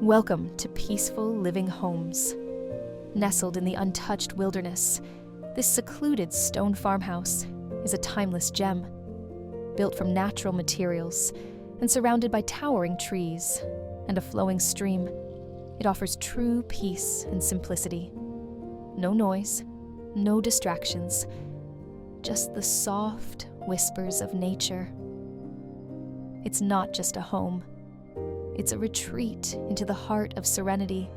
Welcome to peaceful living homes. Nestled in the untouched wilderness, this secluded stone farmhouse is a timeless gem. Built from natural materials and surrounded by towering trees and a flowing stream, it offers true peace and simplicity. No noise, no distractions, just the soft whispers of nature. It's not just a home. It's a retreat into the heart of serenity.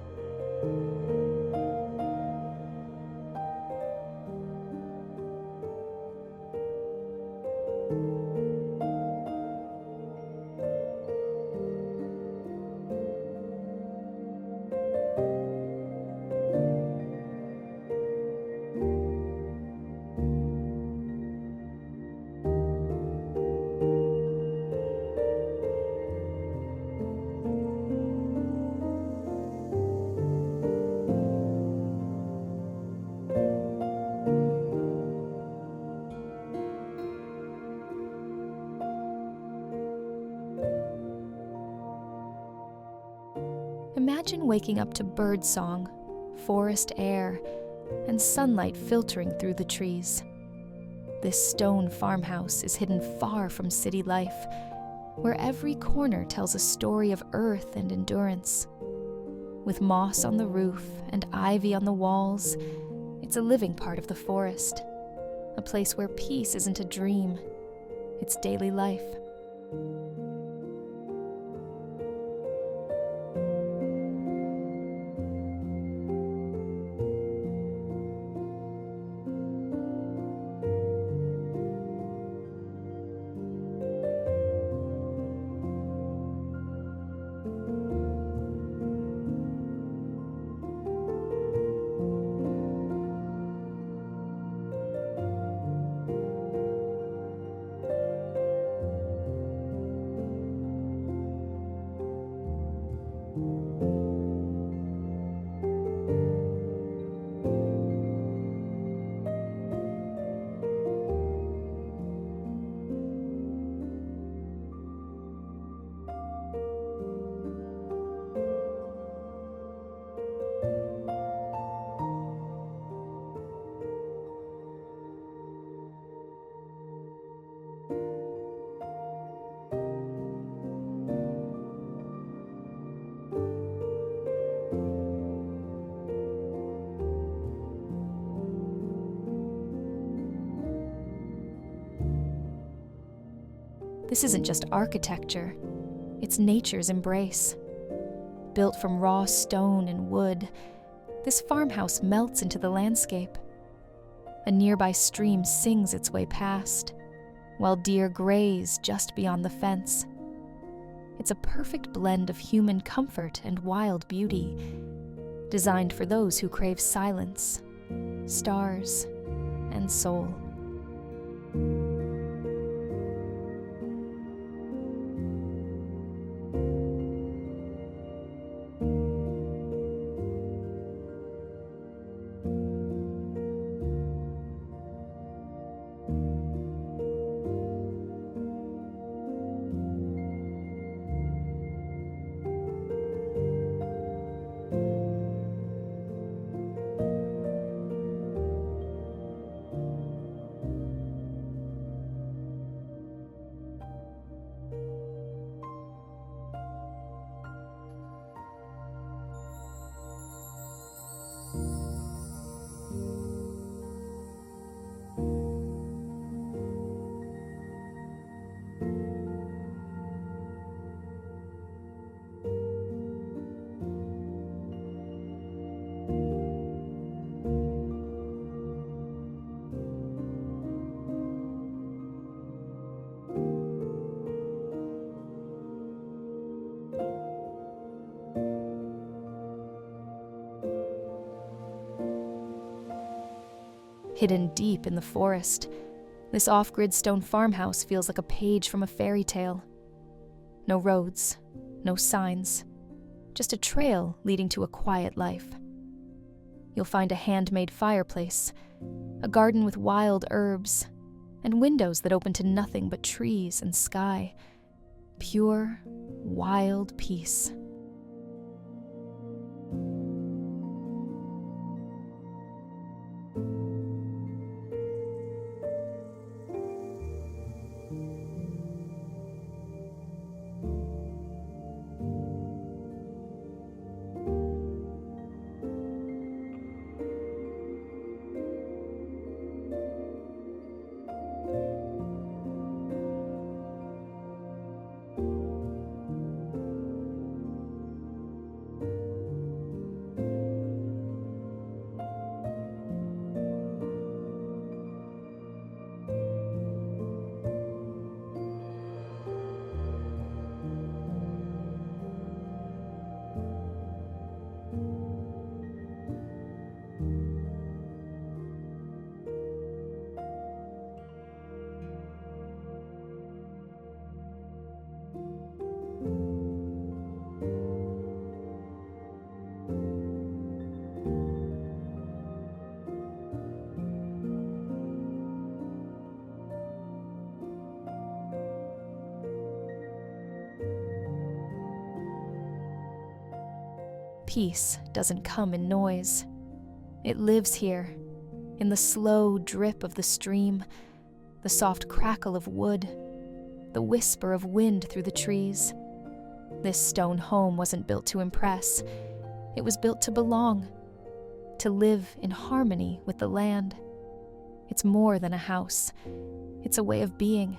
Imagine waking up to birdsong, forest air, and sunlight filtering through the trees. This stone farmhouse is hidden far from city life, where every corner tells a story of earth and endurance. With moss on the roof and ivy on the walls, it's a living part of the forest, a place where peace isn't a dream, it's daily life. This isn't just architecture, it's nature's embrace. Built from raw stone and wood, this farmhouse melts into the landscape. A nearby stream sings its way past, while deer graze just beyond the fence. It's a perfect blend of human comfort and wild beauty, designed for those who crave silence, stars, and soul. Hidden deep in the forest, this off-grid stone farmhouse feels like a page from a fairy tale. No roads, no signs, just a trail leading to a quiet life. You'll find a handmade fireplace, a garden with wild herbs, and windows that open to nothing but trees and sky. Pure, wild peace. Peace doesn't come in noise. It lives here, in the slow drip of the stream, the soft crackle of wood, the whisper of wind through the trees. This stone home wasn't built to impress. It was built to belong, to live in harmony with the land. It's more than a house. It's a way of being.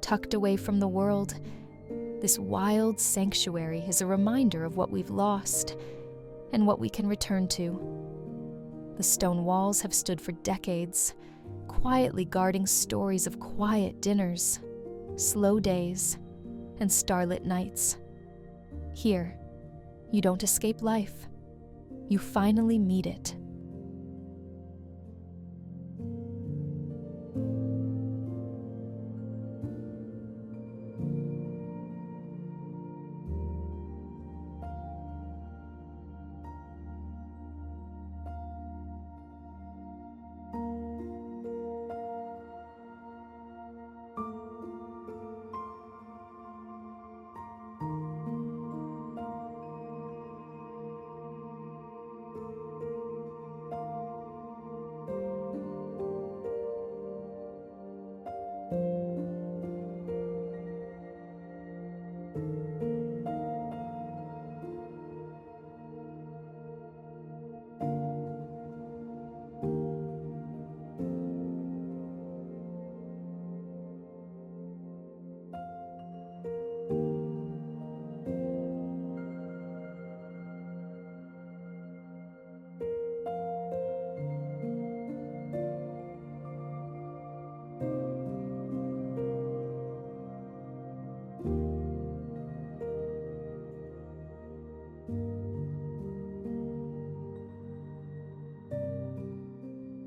Tucked away from the world, this wild sanctuary is a reminder of what we've lost and what we can return to. The stone walls have stood for decades, quietly guarding stories of quiet dinners, slow days, and starlit nights. Here, you don't escape life. You finally meet it.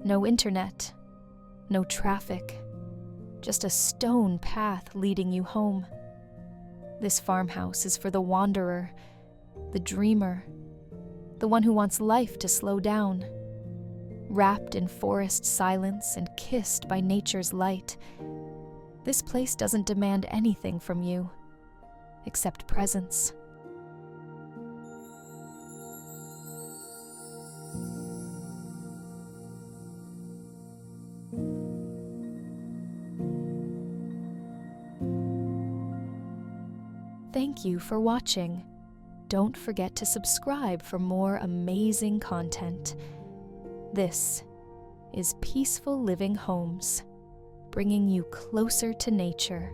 No internet, no traffic, just a stone path leading you home. This farmhouse is for the wanderer, the dreamer, the one who wants life to slow down. Wrapped in forest silence and kissed by nature's light, this place doesn't demand anything from you, except presence. Thank you for watching. Don't forget to subscribe for more amazing content. This is Peaceful Living Homes, bringing you closer to nature.